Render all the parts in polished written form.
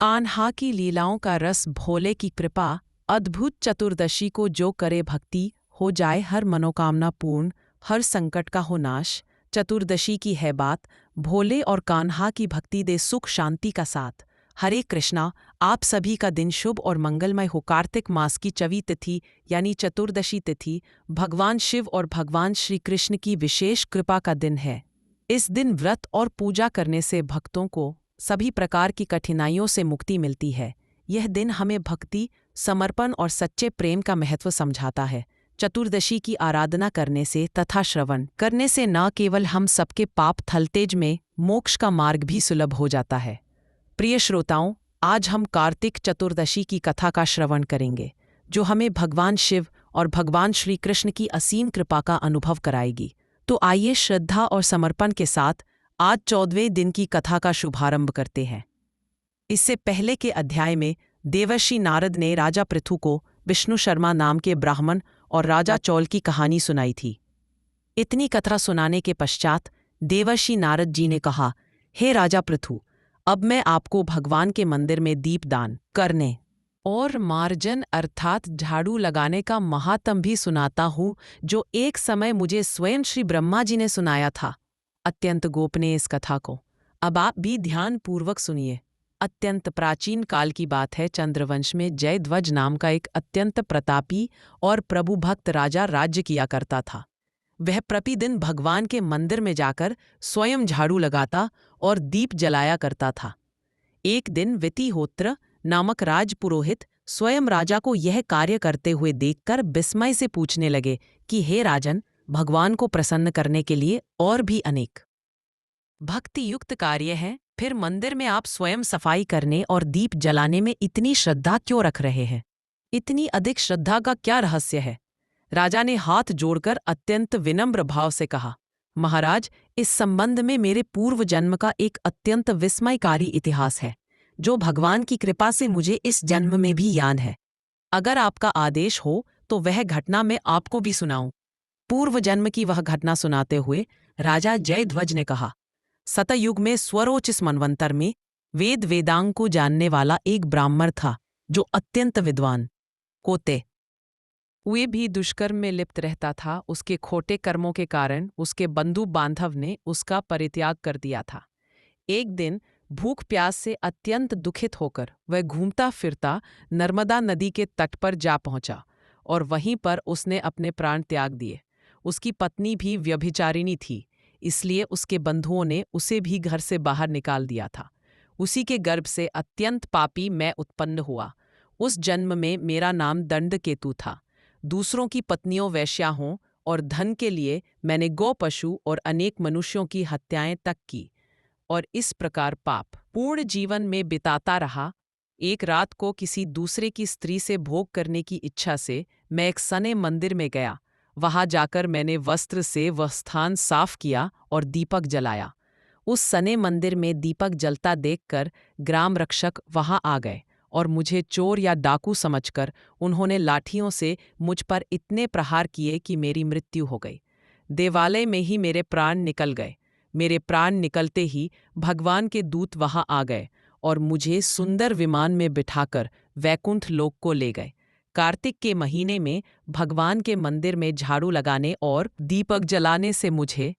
कान्हा की लीलाओं का रस, भोले की कृपा, अद्भुत चतुर्दशी को जो करे भक्ति, हो जाए हर मनोकामना पूर्ण, हर संकट का हो नाश। चतुर्दशी की है बात, भोले और कान्हा की भक्ति दे सुख शांति का साथ। हरे कृष्णा, आप सभी का दिन शुभ और मंगलमय हो। कार्तिक मास की चौवी तिथि यानी चतुर्दशी तिथि भगवान शिव और भगवान श्री कृष्ण की विशेष कृपा का दिन है। इस दिन व्रत और पूजा करने से भक्तों को सभी प्रकार की कठिनाइयों से मुक्ति मिलती है। यह दिन हमें भक्ति, समर्पण और सच्चे प्रेम का महत्व समझाता है। चतुर्दशी की आराधना करने से तथा श्रवण करने से न केवल हम सबके पाप थलतेज में मोक्ष का मार्ग भी सुलभ हो जाता है। प्रिय श्रोताओं, आज हम कार्तिक चतुर्दशी की कथा का श्रवण करेंगे, जो हमें भगवान शिव और भगवान श्री कृष्ण की असीम कृपा का अनुभव कराएगी। तो आइए श्रद्धा और समर्पण के साथ आज 14वें दिन की कथा का शुभारंभ करते हैं। इससे पहले के अध्याय में देवर्षि नारद ने राजा पृथु को विष्णु शर्मा नाम के ब्राह्मण और राजा चौल की कहानी सुनाई थी। इतनी कथा सुनाने के पश्चात देवर्षि नारद जी ने कहा, हे राजा पृथु, अब मैं आपको भगवान के मंदिर में दीपदान करने और मार्जन अर्थात झाड़ू लगाने का महात्म भी सुनाता हूँ, जो एक समय मुझे स्वयं श्री ब्रह्मा जी ने सुनाया था। अत्यंत गोपनीय इस कथा को अब आप भी ध्यान पूर्वक सुनिए। अत्यंत प्राचीन काल की बात है। चंद्रवंश में जयध्वज नाम का एक अत्यंत प्रतापी और प्रभु भक्त राजा राज्य किया करता था। वह प्रतिदिन भगवान के मंदिर में जाकर स्वयं झाड़ू लगाता और दीप जलाया करता था। एक दिन वितिहोत्र नामक राजपुरोहित स्वयं राजा को यह कार्य करते हुए देखकर विस्मय से पूछने लगे कि हे राजन, भगवान को प्रसन्न करने के लिए और भी अनेक भक्ति युक्त कार्य हैं, फिर मंदिर में आप स्वयं सफाई करने और दीप जलाने में इतनी श्रद्धा क्यों रख रहे हैं? इतनी अधिक श्रद्धा का क्या रहस्य है? राजा ने हाथ जोड़कर अत्यंत विनम्र भाव से कहा, महाराज, इस संबंध में मेरे पूर्व जन्म का एक अत्यंत विस्मयकारी इतिहास है, जो भगवान की कृपा से मुझे इस जन्म में भी याद है। अगर आपका आदेश हो तो वह घटना मैं आपको भी सुनाऊं। पूर्व जन्म की वह घटना सुनाते हुए राजा जयध्वज ने कहा, सतयुग में स्वरोचिस मनवंतर में वेद वेदांग को जानने वाला एक ब्राह्मण था, जो अत्यंत विद्वान होते हुए भी दुष्कर्म में लिप्त रहता था। उसके खोटे कर्मों के कारण उसके बंधु बांधव ने उसका परित्याग कर दिया था। एक दिन भूख प्यास से अत्यंत दुखित होकर वह घूमता फिरता नर्मदा नदी के तट पर जा पहुंचा और वहीं पर उसने अपने प्राण त्याग दिए। उसकी पत्नी भी व्यभिचारिणी थी, इसलिए उसके बंधुओं ने उसे भी घर से बाहर निकाल दिया था। उसी के गर्भ से अत्यंत पापी मैं उत्पन्न हुआ। उस जन्म में मेरा नाम दंडकेतु था। दूसरों की पत्नियों वैश्या हों और धन के लिए मैंने गौ पशु और अनेक मनुष्यों की हत्याएं तक की और इस प्रकार पाप पूर्ण जीवन में बिताता रहा। एक रात को किसी दूसरे की स्त्री से भोग करने की इच्छा से मैं एक सने मंदिर में गया। वहां जाकर मैंने वस्त्र से वह स्थान साफ किया और दीपक जलाया। उस सने मंदिर में दीपक जलता देखकर ग्राम रक्षक वहां आ गए और मुझे चोर या डाकू समझकर उन्होंने लाठियों से मुझ पर इतने प्रहार किए कि मेरी मृत्यु हो गई। देवालय में ही मेरे प्राण निकल गए। मेरे प्राण निकलते ही भगवान के दूत वहां आ गए और मुझे सुंदर विमान में बिठाकर वैकुंठ लोक को ले गए। कार्तिक के महीने में भगवान के मंदिर में झाड़ू लगाने और दीपक जलाने से मुझे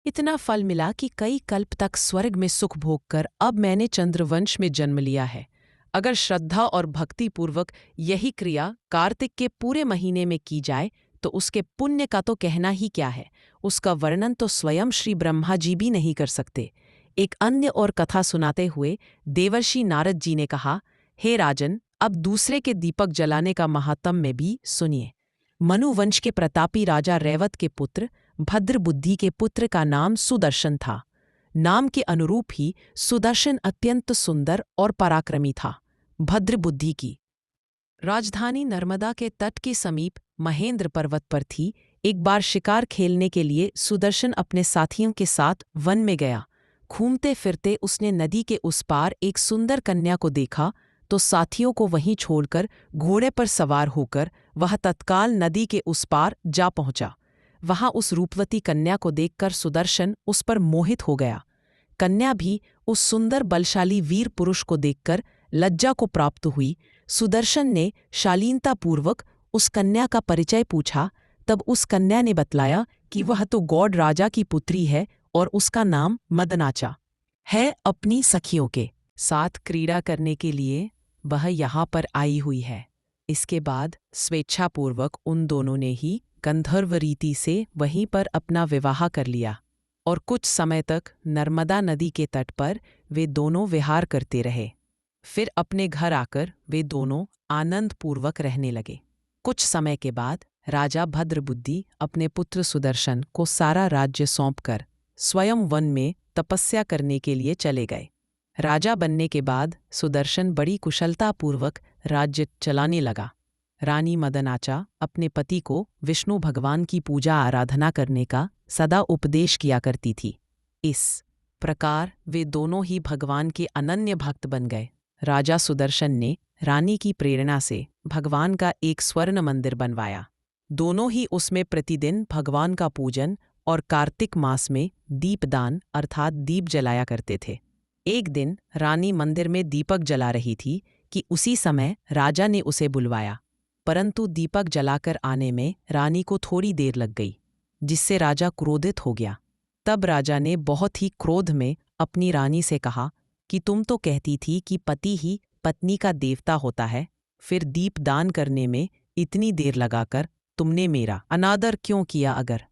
इतना फल मिला कि कई कल्प तक स्वर्ग में सुख भोग कर अब मैंने चंद्रवंश में जन्म लिया है। अगर श्रद्धा और भक्ति पूर्वक यही क्रिया कार्तिक के पूरे महीने में की जाए तो उसके पुण्य का तो कहना ही क्या है। उसका वर्णन तो स्वयं श्री ब्रह्मा जी भी नहीं कर सकते। एक अन्य और कथा सुनाते हुए देवर्षि नारद जी ने कहा, हे राजन, अब दूसरे के दीपक जलाने का महात्म्य में भी सुनिए। मनुवंश के प्रतापी राजा रैवत के पुत्र भद्र बुद्धि के पुत्र का नाम सुदर्शन था। नाम के अनुरूप ही सुदर्शन अत्यंत सुंदर और पराक्रमी था। भद्र बुद्धि की राजधानी नर्मदा के तट के समीप महेंद्र पर्वत पर थी। एक बार शिकार खेलने के लिए सुदर्शन अपने साथियों के साथ वन में गया। घूमते फिरते उसने नदी के उस पार एक सुंदर कन्या को देखा तो साथियों को वहीं छोड़कर घोड़े पर सवार होकर वह तत्काल नदी के उस पार जा पहुंचा। वहां उस रूपवती कन्या को देखकर सुदर्शन उस पर मोहित हो गया। कन्या भी उस सुंदर बलशाली वीर पुरुष को देखकर लज्जा को प्राप्त हुई। सुदर्शन ने शालीनतापूर्वक उस कन्या का परिचय पूछा। तब उस कन्या ने बतलाया कि वह तो गौड़ राजा की पुत्री है और उसका नाम मदनाचा है। अपनी सखियों के साथ क्रीड़ा करने के लिए वह यहाँ पर आई हुई है। इसके बाद स्वेच्छापूर्वक उन दोनों ने ही गंधर्व रीति से वहीं पर अपना विवाह कर लिया और कुछ समय तक नर्मदा नदी के तट पर वे दोनों विहार करते रहे। फिर अपने घर आकर वे दोनों आनंदपूर्वक रहने लगे। कुछ समय के बाद राजा भद्रबुद्धि अपने पुत्र सुदर्शन को सारा राज्य सौंपकर स्वयं वन में तपस्या करने के लिए चले गए। राजा बनने के बाद सुदर्शन बड़ी कुशलतापूर्वक राज्य चलाने लगा। रानी मदनाचा अपने पति को विष्णु भगवान की पूजा आराधना करने का सदा उपदेश किया करती थी। इस प्रकार वे दोनों ही भगवान के अनन्य भक्त बन गए। राजा सुदर्शन ने रानी की प्रेरणा से भगवान का एक स्वर्ण मंदिर बनवाया। दोनों ही उसमें प्रतिदिन भगवान का पूजन और कार्तिक मास में दीपदान अर्थात दीप जलाया करते थे। एक दिन रानी मंदिर में दीपक जला रही थी कि उसी समय राजा ने उसे बुलवाया, परंतु दीपक जलाकर आने में रानी को थोड़ी देर लग गई, जिससे राजा क्रोधित हो गया। तब राजा ने बहुत ही क्रोध में अपनी रानी से कहा कि तुम तो कहती थी कि पति ही पत्नी का देवता होता है, फिर दीप दान करने में इतनी देर लगाकर तुमने मेरा अनादर क्यों किया? अगर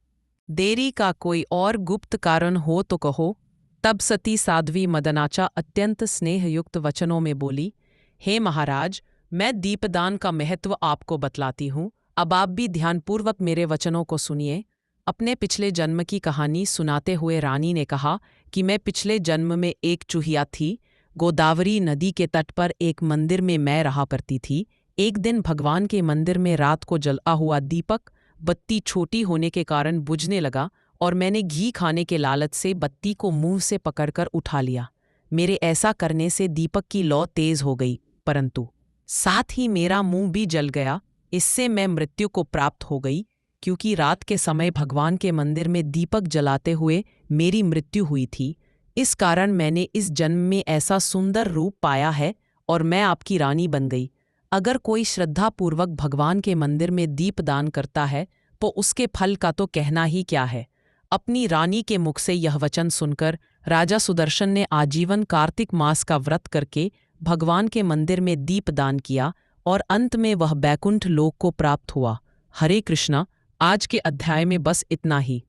देरी का कोई और गुप्त कारण हो तो कहो। तब सती साध्वी मदनाचा अत्यंत स्नेहयुक्त वचनों में बोली, हे महाराज, मैं दीपदान का महत्व आपको बतलाती हूँ। अब आप भी ध्यानपूर्वक मेरे वचनों को सुनिए। अपने पिछले जन्म की कहानी सुनाते हुए रानी ने कहा कि मैं पिछले जन्म में एक चूहिया थी। गोदावरी नदी के तट पर एक मंदिर में मैं रहा करती थी। एक दिन भगवान के मंदिर में रात को जला हुआ दीपक बत्ती छोटी होने के कारण बुझने लगा और मैंने घी खाने के लालच से बत्ती को मुंह से पकड़कर उठा लिया। मेरे ऐसा करने से दीपक की लौ तेज हो गई, परंतु साथ ही मेरा मुंह भी जल गया। इससे मैं मृत्यु को प्राप्त हो गई, क्योंकि रात के समय भगवान के मंदिर में दीपक जलाते हुए मेरी मृत्यु हुई थी। इस कारण मैंने इस जन्म में ऐसा सुंदर रूप पाया है और मैं आपकी रानी बन गई। अगर कोई श्रद्धापूर्वक भगवान के मंदिर में दीपदान करता है तो उसके फल का तो कहना ही क्या है। अपनी रानी के मुख से यह वचन सुनकर राजा सुदर्शन ने आजीवन कार्तिक मास का व्रत करके भगवान के मंदिर में दीपदान किया और अंत में वह बैकुंठ लोक को प्राप्त हुआ। हरे कृष्णा। आज के अध्याय में बस इतना ही।